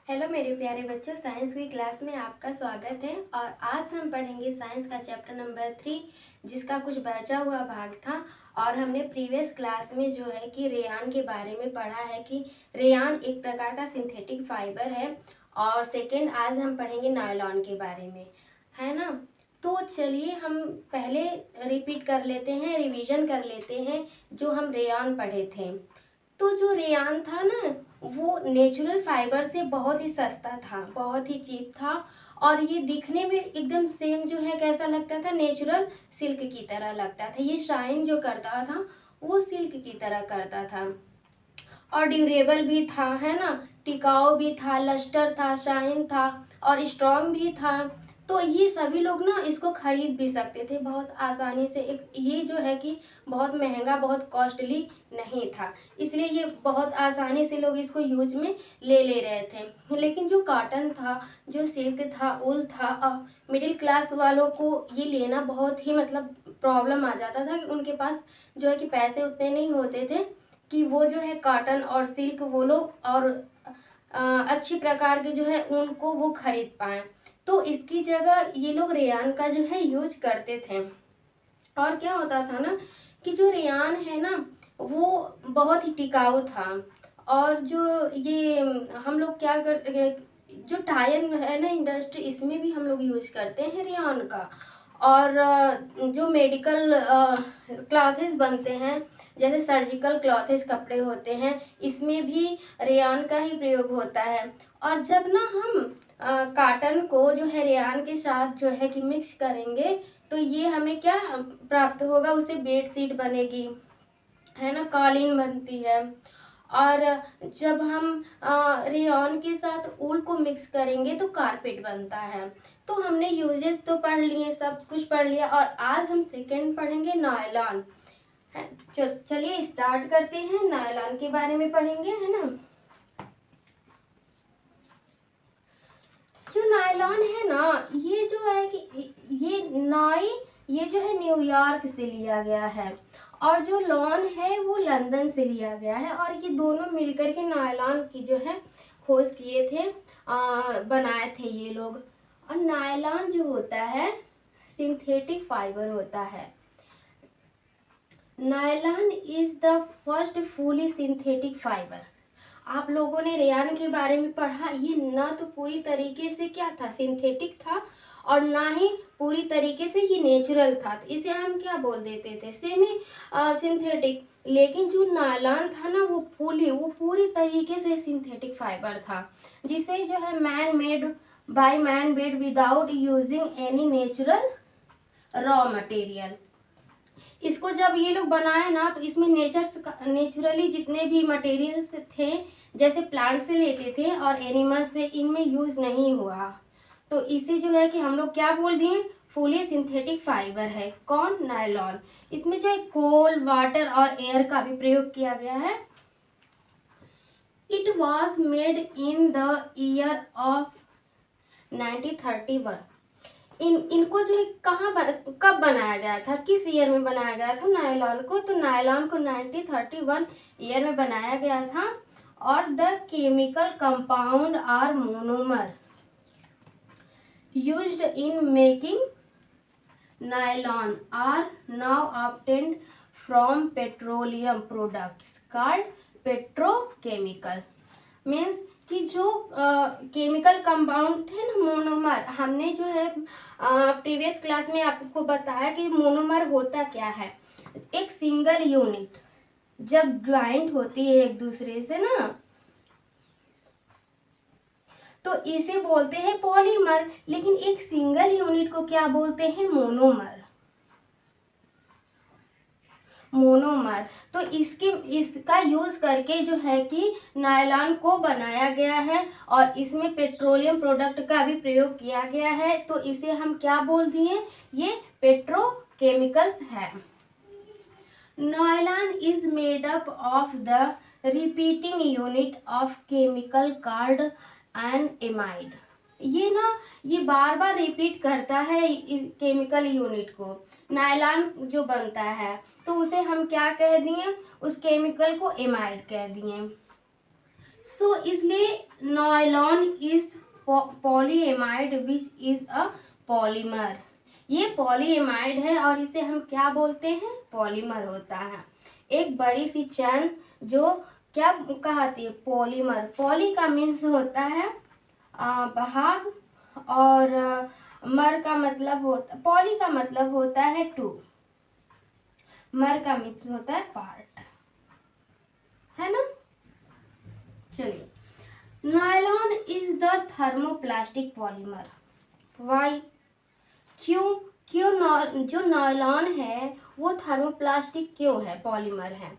Hello मेरे प्यारे बच्चों, साइंस की क्लास में आपका स्वागत है। और आज हम पढ़ेंगे साइंस का चैप्टर नंबर 3, जिसका कुछ बचा हुआ भाग था। और हमने प्रीवियस क्लास में जो है कि रेयान के बारे में पढ़ा है कि रेयान एक प्रकार का सिंथेटिक फाइबर है। और सेकेंड आज हम पढ़ेंगे नायलॉन के बारे में, है ना। तो चलिए हम पहले रिपीट कर लेते हैं, रिवीजन कर लेते हैं जो हम रेयान पढ़े थे। तो जो रेयान था ना, वो नेचुरल फाइबर से बहुत ही सस्ता था, बहुत ही चीप था। और ये दिखने में एकदम सेम जो है कैसा लगता था, नेचुरल सिल्क की तरह लगता था। ये शाइन जो करता था वो सिल्क की तरह करता था। और ड्यूरेबल भी था, है ना, टिकाऊ भी था, लस्टर था, शाइन था और स्ट्रॉन्ग भी था। तो ये सभी लोग ना इसको खरीद भी सकते थे बहुत आसानी से। एक ये जो है कि बहुत महंगा, बहुत कॉस्टली नहीं था, इसलिए ये बहुत आसानी से लोग इसको यूज में ले रहे थे। लेकिन जो कॉटन था, जो सिल्क था, ऊल था, मिडिल क्लास वालों को ये लेना बहुत ही मतलब प्रॉब्लम आ जाता था कि उनके पास जो है कि पैसे उतने नहीं होते थे कि वो जो है कॉटन और सिल्क वो लोग और अच्छी प्रकार के जो है ऊन को वो खरीद पाए। तो इसकी जगह ये लोग रेयान का जो है यूज करते थे। और क्या होता था ना कि जो रेयान है ना वो बहुत ही टिकाऊ था। और जो ये हम लोग क्या कर, जो टायर है ना इंडस्ट्री, इसमें भी हम लोग यूज करते हैं रेयान का। और जो मेडिकल क्लॉथेस बनते हैं, जैसे सर्जिकल क्लॉथेस कपड़े होते हैं, इसमें भी रेयान का ही प्रयोग होता है। और जब ना हम कॉटन को जो है रेयान के साथ जो है कि मिक्स करेंगे तो ये हमें क्या प्राप्त होगा, उसे बेडशीट बनेगी, है ना, कालीन बनती है। और जब हम रेयॉन के साथ ऊल को मिक्स करेंगे तो कारपेट बनता है। तो हमने यूजेस तो पढ़ लिए, सब कुछ पढ़ लिया। और आज हम सेकेंड पढ़ेंगे नायलॉन। चलिए स्टार्ट करते हैं, नायलॉन के बारे में पढ़ेंगे, है ना। जो नायलॉन है ना, ये जो है कि ये जो है न्यूयॉर्क से लिया गया है। और जो लॉन है वो लंदन से लिया गया है। और ये दोनों मिलकर के नायलॉन की जो है खोज किए थे, बनाए थे ये लोग। और नायलॉन जो होता है सिंथेटिक फाइबर होता है। Nylon is the first fully synthetic fibre. आप लोगों ने रेयान के बारे में पढ़ा, ये ना तो पूरी तरीके से क्या था, सिंथेटिक था, और ना ही पूरी तरीके से ये नेचुरल था। तो इसे हम क्या बोल देते थे, सेमी सिंथेटिक। लेकिन जो नायलॉन था ना वो पूरी तरीके से सिंथेटिक फाइबर था, जिसे जो है man made without using any natural raw material. इसको जब ये लोग बनाए ना तो इसमें नेचुरली जितने भी मटेरियल्स थे, जैसे प्लांट से लेते थे और एनिमल से, इनमें यूज नहीं हुआ। तो इसे जो है कि हम लोग क्या बोल दिए, फुली सिंथेटिक फाइबर है। कौन, नायलॉन। इसमें जो है कोल, वाटर और एयर का भी प्रयोग किया गया है। It was made in the year of 1931। इनको जो है कब बनाया गया था, किस ईयर में बनाया गया था नायलॉन को, तो नायलॉन को 1931 ईयर में बनाया गया था। और the chemical compound are monomer used in making nylon are now obtained from petroleum products called petrochemical. Means कि जो केमिकल कंपाउंड थे ना मोनोमर, हमने जो है प्रीवियस क्लास में आपको बताया कि मोनोमर होता क्या है। एक सिंगल यूनिट जब ज्वाइंट होती है एक दूसरे से ना, तो इसे बोलते हैं पॉलीमर। लेकिन एक सिंगल यूनिट को क्या बोलते हैं, मोनोमर। तो इसका यूज करके जो है कि नायलॉन को बनाया गया है। और इसमें पेट्रोलियम प्रोडक्ट का भी प्रयोग किया गया है। तो इसे हम क्या बोल दिए, ये पेट्रोकेमिकल्स है। Nylon is made up of the repeating unit of chemical called an amide. ये ना, ये बार बार रिपीट करता है केमिकल यूनिट को। नायलॉन जो बनता है तो उसे हम क्या कह दिए, उस केमिकल को एमाइड कह दिए। सो इसलिए nylon is polyamide which is a polymer. ये पॉलीएमाइड है और इसे हम क्या बोलते हैं, पॉलीमर होता है। एक बड़ी सी चैन जो क्या कहती है, पॉलीमर। पॉली का मीन्स होता है भाग और मर का मतलब होता, पॉली का मतलब होता है टू, मर का मीन्स होता है पार्ट, है ना। चलिए, nylon is the thermoplastic polymer. Why, क्यों क्यों जो नायलॉन है वो थर्मोप्लास्टिक क्यों है, पॉलीमर है।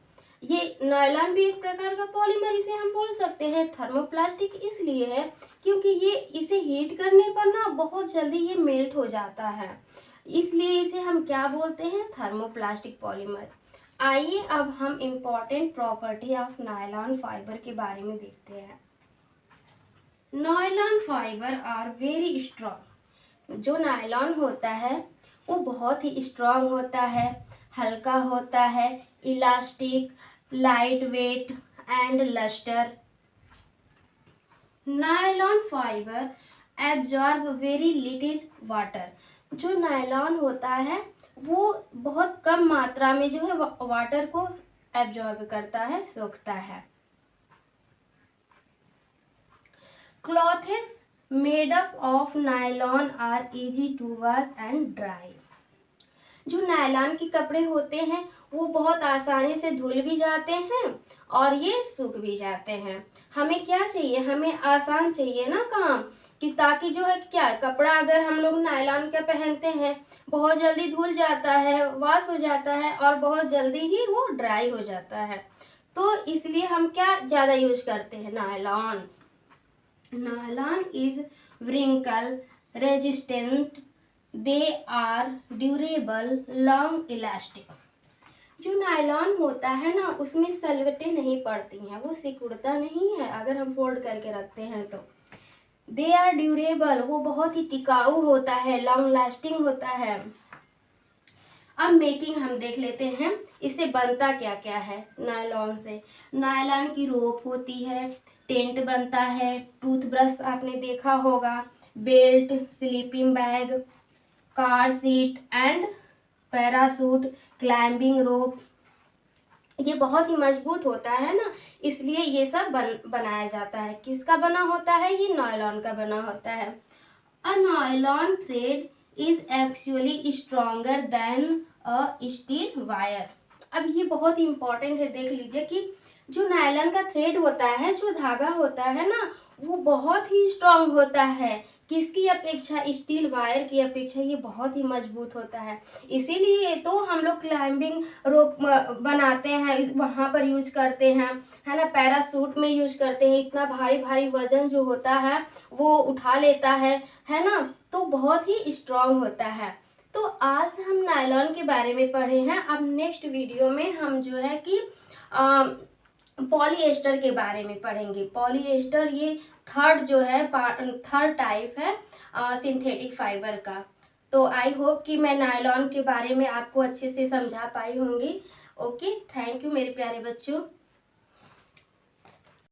ये नायलॉन भी एक प्रकार का पॉलीमर इसे हम बोल सकते हैं। थर्मोप्लास्टिक इसलिए है क्योंकि ये इसे हीट करने पर ना बहुत जल्दी ये मेल्ट हो जाता है, इसलिए इसे हम क्या बोलते हैं, थर्मोप्लास्टिक पॉलीमर। आइए अब हम important property of nylon fibre के बारे में देखते हैं। Nylon fibre are very strong. जो नायलॉन होता है वो बहुत ही स्ट्रॉन्ग होता है, हल्का होता है, elastic, light weight and lustre. Nylon fibre absorb very little water. जो नायलॉन होता है वो बहुत कम मात्रा में जो है वाटर को एब्जॉर्ब करता है, सोखता है। Clothes made up of nylon are easy to wash and dry. जो नायलॉन के कपड़े होते हैं वो बहुत आसानी से धुल भी जाते हैं और ये सूख भी जाते हैं। हमें क्या चाहिए, हमें आसान चाहिए ना काम, कि ताकि जो है क्या, कपड़ा अगर हम लोग नायलॉन का पहनते हैं बहुत जल्दी धुल जाता है, वॉश हो जाता है और बहुत जल्दी ही वो ड्राई हो जाता है। तो इसलिए हम क्या ज़्यादा यूज करते हैं, nylon. Nylon is wrinkle resistant, they are durable, long elastic। जो नायलॉन होता है ना उसमें सलवटें नहीं पड़ती हैं, वो सिकुड़ता नहीं है अगर हम फोल्ड करके रखते हैं तो। दे आर ड्यूरेबल, वो बहुत ही टिकाऊ होता है, लॉन्ग लास्टिंग होता है। अब मेकिंग हम देख लेते हैं, इससे बनता क्या क्या है नायलॉन से। नायलॉन की रोप होती है, टेंट बनता है, टूथब्रश आपने देखा होगा, belt, sleeping bag, car seat and parachute, climbing rope. ये बहुत ही मजबूत होता है ना, इसलिए ये सब बनाया जाता है। किसका बना होता है, ये नायलॉन का बना होता है। A nylon thread is actually stronger than a steel wire. अब ये बहुत इंपॉर्टेंट है, देख लीजिए कि जो नायलॉन का थ्रेड होता है, जो धागा होता है ना, वो बहुत ही स्ट्रॉन्ग होता है। किसकी अपेक्षा, स्टील वायर की अपेक्षा ये बहुत ही मजबूत होता है। इसीलिए तो हम लोग क्लाइंबिंग रोप बनाते हैं, वहाँ पर यूज करते हैं, है ना। पैरासूट में यूज करते हैं, इतना भारी भारी वजन जो होता है वो उठा लेता है ना, तो बहुत ही स्ट्रॉन्ग होता है। तो आज हम नायलॉन के बारे में पढ़े हैं। अब नेक्स्ट वीडियो में हम जो है कि पॉलीएस्टर के बारे में पढ़ेंगे। पॉलीएस्टर ये थर्ड जो है, थर्ड टाइप है सिंथेटिक फाइबर का। तो आई होप कि मैं नायलॉन के बारे में आपको अच्छे से समझा पाई होंगी। ओके, थैंक यू मेरे प्यारे बच्चों।